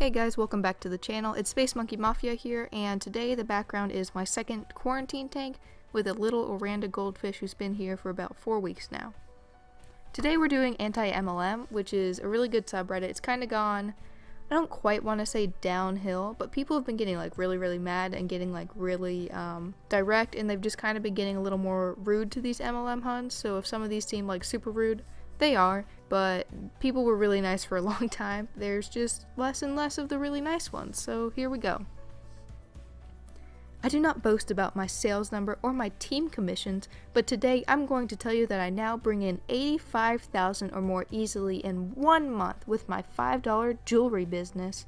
Hey guys, welcome back to the channel. It's Space Monkey Mafia here, and today the background is my second quarantine tank with a little Oranda goldfish who's been here for about 4 weeks now. Today we're doing AntiMLM, which is a really good subreddit. It's kind of gone, I don't quite want to say downhill, but people have been getting like really mad and getting like really direct, and they've just kind of been getting a little more rude to these MLM hunts. So if some of these seem like super rude, they are, but people were really nice for a long time. There's just less and less of the really nice ones, so here we go. I do not boast about my sales number or my team commissions, but today I'm going to tell you that I now bring in $85,000 or more easily in 1 month with my $5 jewelry business.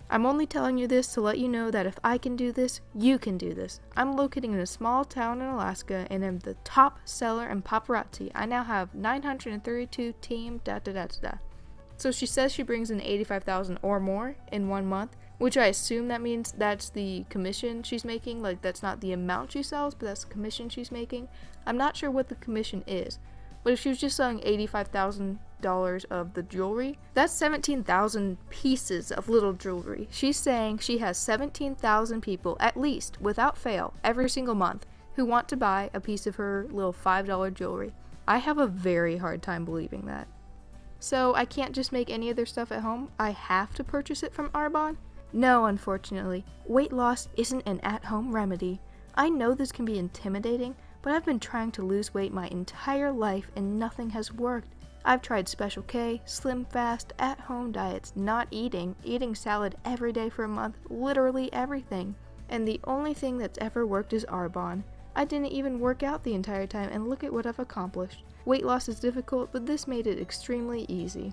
I'm only telling you this to let you know that if I can do this, you can do this. I'm located in a small town in Alaska and am the top seller in paparazzi. I now have 932 team So she says she brings in $85,000 or more in 1 month, which I assume that means that's the commission she's making. Like, that's not the amount she sells, but that's the commission she's making. I'm not sure what the commission is, but if she was just selling $85,000 of the jewelry, that's 17,000 pieces of little jewelry. She's saying she has 17,000 people, at least, without fail, every single month, who want to buy a piece of her little $5 jewelry. I have a very hard time believing that. So I can't just make any of their stuff at home? I have to purchase it from Arbonne? No, unfortunately. Weight loss isn't an at-home remedy. I know this can be intimidating, but I've been trying to lose weight my entire life and nothing has worked. I've tried Special K, Slim Fast, at-home diets, not eating salad every day for a month, literally everything. And the only thing that's ever worked is Arbonne. I didn't even work out the entire time, and look at what I've accomplished. Weight loss is difficult, but this made it extremely easy.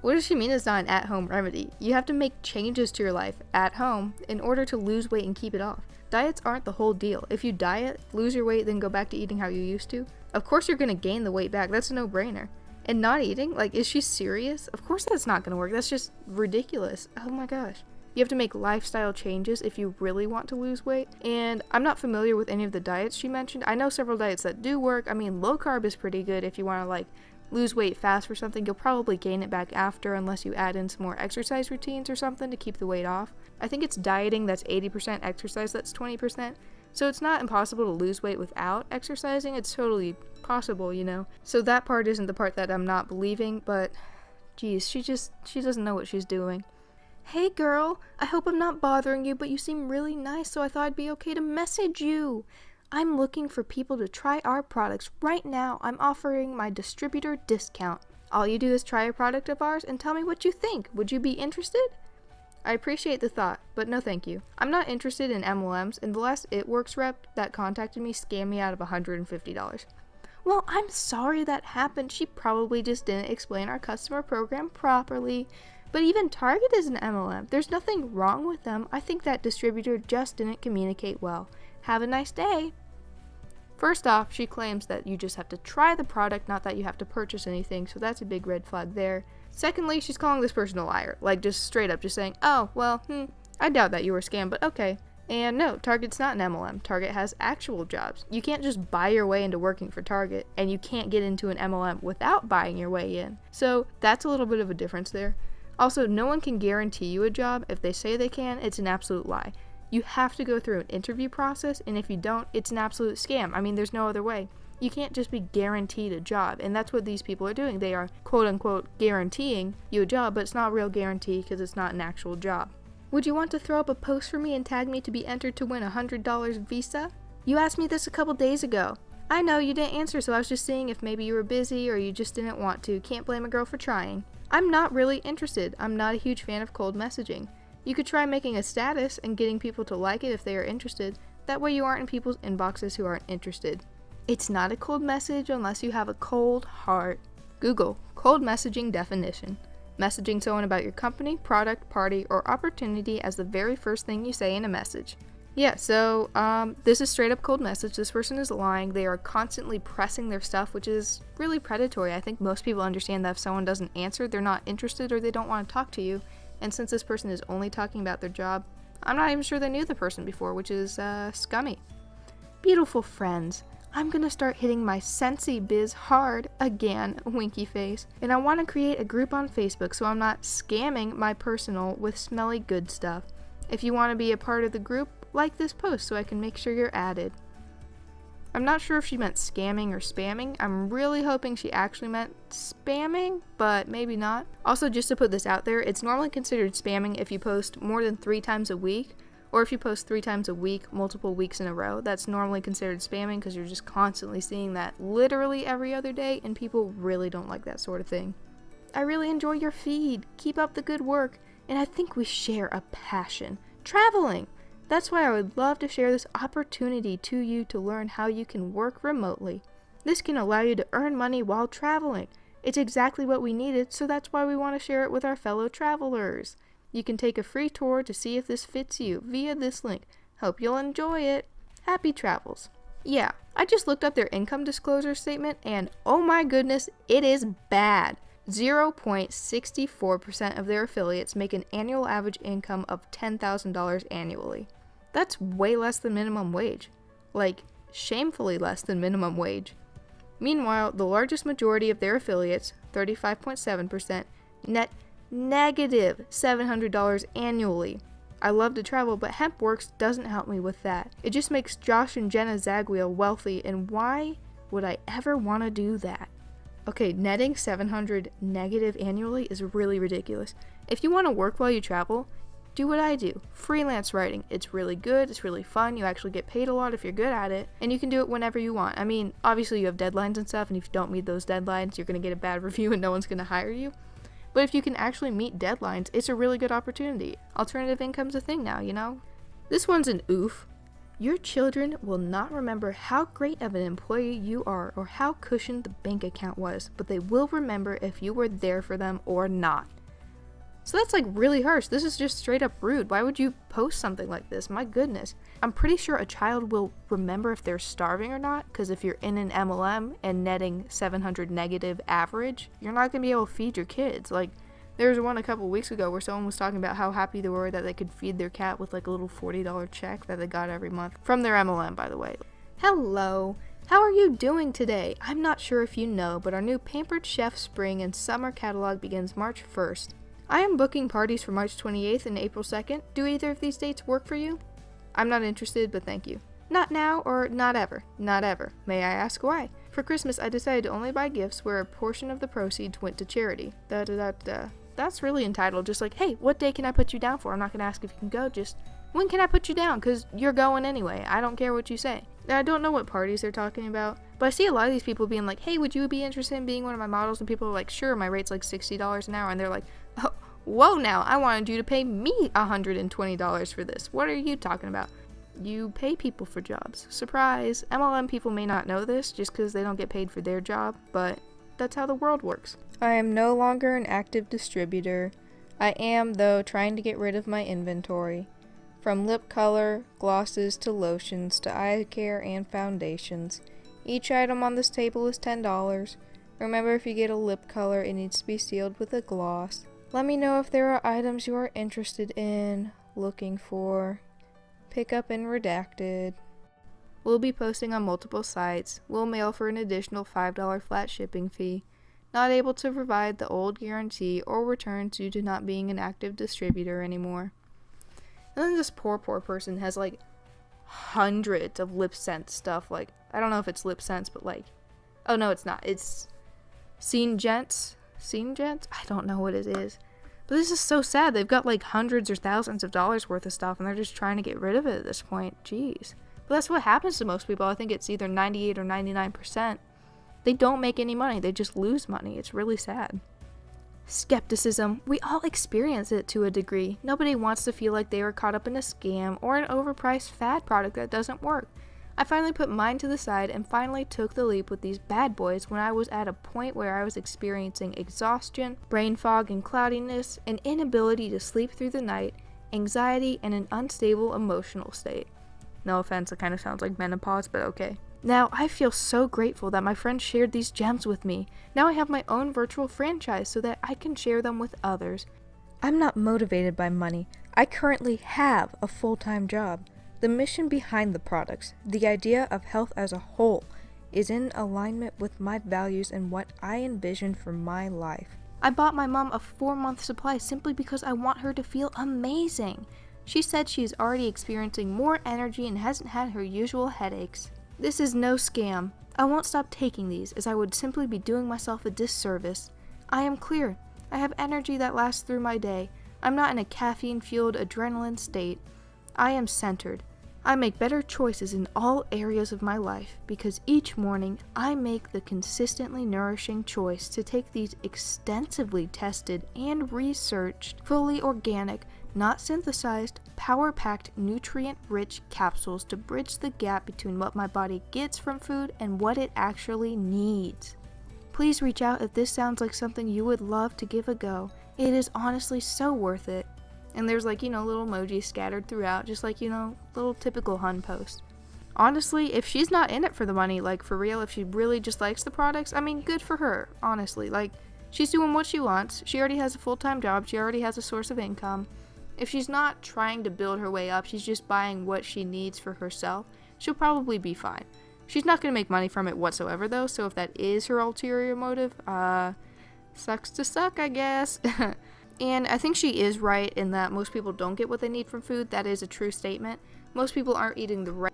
What does she mean it's not an at-home remedy? You have to make changes to your life at home in order to lose weight and keep it off. Diets aren't the whole deal. If you diet, lose your weight, then go back to eating how you used to, of course you're going to gain the weight back. That's a no-brainer. And not eating? Like, is she serious? Of course that's not going to work. That's just ridiculous. Oh my gosh. You have to make lifestyle changes if you really want to lose weight. And I'm not familiar with any of the diets she mentioned. I know several diets that do work. I mean, low carb is pretty good if you want to like lose weight fast for something. You'll probably gain it back after unless you add in some more exercise routines or something to keep the weight off. I think it's dieting that's 80%, exercise that's 20%. So it's not impossible to lose weight without exercising. It's totally possible, you know. So that part isn't the part that I'm not believing, but geez, she doesn't know what she's doing. Hey girl, I hope I'm not bothering you, but you seem really nice, so I thought it'd be okay to message you. I'm looking for people to try our products right now. I'm offering my distributor discount. All you do is try a product of ours and tell me what you think. Would you be interested? I appreciate the thought, but no thank you. I'm not interested in MLMs, and the last It Works rep that contacted me scammed me out of $150. Well, I'm sorry that happened. She probably just didn't explain our customer program properly. But even Target is an MLM. There's nothing wrong with them. I think that distributor just didn't communicate well. Have a nice day. First off, she claims that you just have to try the product, not that you have to purchase anything, so that's a big red flag there. Secondly, she's calling this person a liar, like just straight up just saying, oh, well, I doubt that you were scammed, but okay. And no, Target's not an MLM. Target has actual jobs. You can't just buy your way into working for Target, and you can't get into an MLM without buying your way in. So that's a little bit of a difference there. Also, no one can guarantee you a job. If they say they can, it's an absolute lie. You have to go through an interview process, and if you don't, it's an absolute scam. I mean, there's no other way. You can't just be guaranteed a job, and that's what these people are doing. They are, quote-unquote, guaranteeing you a job, but it's not a real guarantee because it's not an actual job. Would you want to throw up a post for me and tag me to be entered to win a $100 Visa? You asked me this a couple days ago. I know you didn't answer, so I was just seeing if maybe you were busy or you just didn't want to. Can't blame a girl for trying. I'm not really interested. I'm not a huge fan of cold messaging. You could try making a status and getting people to like it if they are interested. That way you aren't in people's inboxes who aren't interested. It's not a cold message unless you have a cold heart. Google cold messaging definition. Messaging someone about your company, product, party, or opportunity as the very first thing you say in a message. Yeah, so this is straight up cold message. This person is lying. They are constantly pressing their stuff, which is really predatory. I think most people understand that if someone doesn't answer, they're not interested or they don't want to talk to you. And since this person is only talking about their job, I'm not even sure they knew the person before, which is scummy. Beautiful friends, I'm gonna start hitting my Scentsy biz hard again, winky face. And I want to create a group on Facebook so I'm not scamming my personal with smelly good stuff. If you want to be a part of the group, like this post so I can make sure you're added. I'm not sure if she meant scamming or spamming. I'm really hoping she actually meant spamming, but maybe not. Also, just to put this out there, it's normally considered spamming if you post more than 3 times a week, or if you post 3 times a week, multiple weeks in a row. That's normally considered spamming because you're just constantly seeing that literally every other day, and people really don't like that sort of thing. I really enjoy your feed. Keep up the good work. And I think we share a passion. Traveling! That's why I would love to share this opportunity to you to learn how you can work remotely. This can allow you to earn money while traveling. It's exactly what we needed, so that's why we want to share it with our fellow travelers. You can take a free tour to see if this fits you via this link. Hope you'll enjoy it. Happy travels. Yeah, I just looked up their income disclosure statement and oh my goodness, it is bad. 0.64% of their affiliates make an annual average income of $10,000 annually. That's way less than minimum wage. Like, shamefully less than minimum wage. Meanwhile, the largest majority of their affiliates, 35.7%, net negative $700 annually. I love to travel, but HempWorks doesn't help me with that. It just makes Josh and Jenna Zagweel wealthy, and why would I ever want to do that? Okay, netting $700 negative annually is really ridiculous. If you want to work while you travel, do what I do. Freelance writing. It's really good, it's really fun, you actually get paid a lot if you're good at it, and you can do it whenever you want. I mean, obviously you have deadlines and stuff, and if you don't meet those deadlines, you're going to get a bad review and no one's going to hire you. But if you can actually meet deadlines, it's a really good opportunity. Alternative income's a thing now, you know? This one's an oof. Your children will not remember how great of an employee you are or how cushioned the bank account was, but they will remember if you were there for them or not. So that's like really harsh. This is just straight up rude. Why would you post something like this? My goodness. I'm pretty sure a child will remember if they're starving or not, because if you're in an MLM and netting 700 negative average, you're not going to be able to feed your kids. Like, there was one a couple weeks ago where someone was talking about how happy they were that they could feed their cat with like a little $40 check that they got every month from their MLM, by the way. Hello. How are you doing today? I'm not sure if you know, but our new Pampered Chef Spring and Summer catalog begins March 1st. I am booking parties for March 28th and April 2nd. Do either of these dates work for you? I'm not interested, but thank you. Not now or not ever? Not ever. May I ask why? For Christmas, I decided to only buy gifts where a portion of the proceeds went to charity. That's really entitled. Just like, hey, what day can I put you down for? I'm not going to ask if you can go. Just, when can I put you down? Because you're going anyway. I don't care what you say. Now, I don't know what parties they're talking about, but I see a lot of these people being like, hey, would you be interested in being one of my models? And people are like, sure, my rate's like $60 an hour. And they're like, oh, whoa now, I wanted you to pay me $120 for this. What are you talking about? You pay people for jobs. Surprise! MLM people may not know this just because they don't get paid for their job, but that's how the world works. I am no longer an active distributor. I am, though, trying to get rid of my inventory. From lip color, glosses, to lotions, to eye care and foundations. Each item on this table is $10. Remember, if you get a lip color, it needs to be sealed with a gloss. Let me know if there are items you are interested in, looking for. Pick up and redacted. We'll be posting on multiple sites. We'll mail for an additional $5 flat shipping fee. Not able to provide the old guarantee or returns due to not being an active distributor anymore. And then this poor person has like hundreds of lip scent stuff. Like, I don't know if it's lip scents, but like, oh no, it's not. It's Scene Gents? I don't know what it is. But this is so sad. They've got like hundreds or thousands of dollars worth of stuff and they're just trying to get rid of it at this point. Jeez. But that's what happens to most people. I think it's either 98 or 99%. They don't make any money. They just lose money. It's really sad. Skepticism. We all experience it to a degree. Nobody wants to feel like they were caught up in a scam or an overpriced fad product that doesn't work. I finally put mine to the side and finally took the leap with these bad boys when I was at a point where I was experiencing exhaustion, brain fog and cloudiness, an inability to sleep through the night, anxiety, and an unstable emotional state. No offense, it kind of sounds like menopause, but okay. Now, I feel so grateful that my friends shared these gems with me. Now I have my own virtual franchise so that I can share them with others. I'm not motivated by money. I currently have a full-time job. The mission behind the products, the idea of health as a whole, is in alignment with my values and what I envision for my life. I bought my mom a 4-month supply simply because I want her to feel amazing. She said she is already experiencing more energy and hasn't had her usual headaches. This is no scam. I won't stop taking these, as I would simply be doing myself a disservice. I am clear. I have energy that lasts through my day. I'm not in a caffeine-fueled adrenaline state. I am centered. I make better choices in all areas of my life because each morning I make the consistently nourishing choice to take these extensively tested and researched, fully organic, not synthesized, power-packed, nutrient-rich capsules to bridge the gap between what my body gets from food and what it actually needs. Please reach out if this sounds like something you would love to give a go. It is honestly so worth it. And there's like, little emojis scattered throughout, just like, little typical Hun post. Honestly, if she's not in it for the money, like for real, if she really just likes the products, I mean, good for her, honestly. Like, she's doing what she wants. She already has a full-time job. She already has a source of income. If she's not trying to build her way up, she's just buying what she needs for herself, she'll probably be fine. She's not going to make money from it whatsoever, though, so if that is her ulterior motive, sucks to suck, I guess. And I think she is right in that most people don't get what they need from food. That is a true statement. Most people aren't eating the right.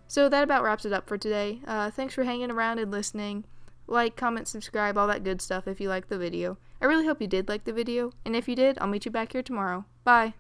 So that about wraps it up for today. Thanks for hanging around and listening. Like, comment, subscribe, all that good stuff if you liked the video. I really hope you did like the video, and if you did, I'll meet you back here tomorrow. Bye!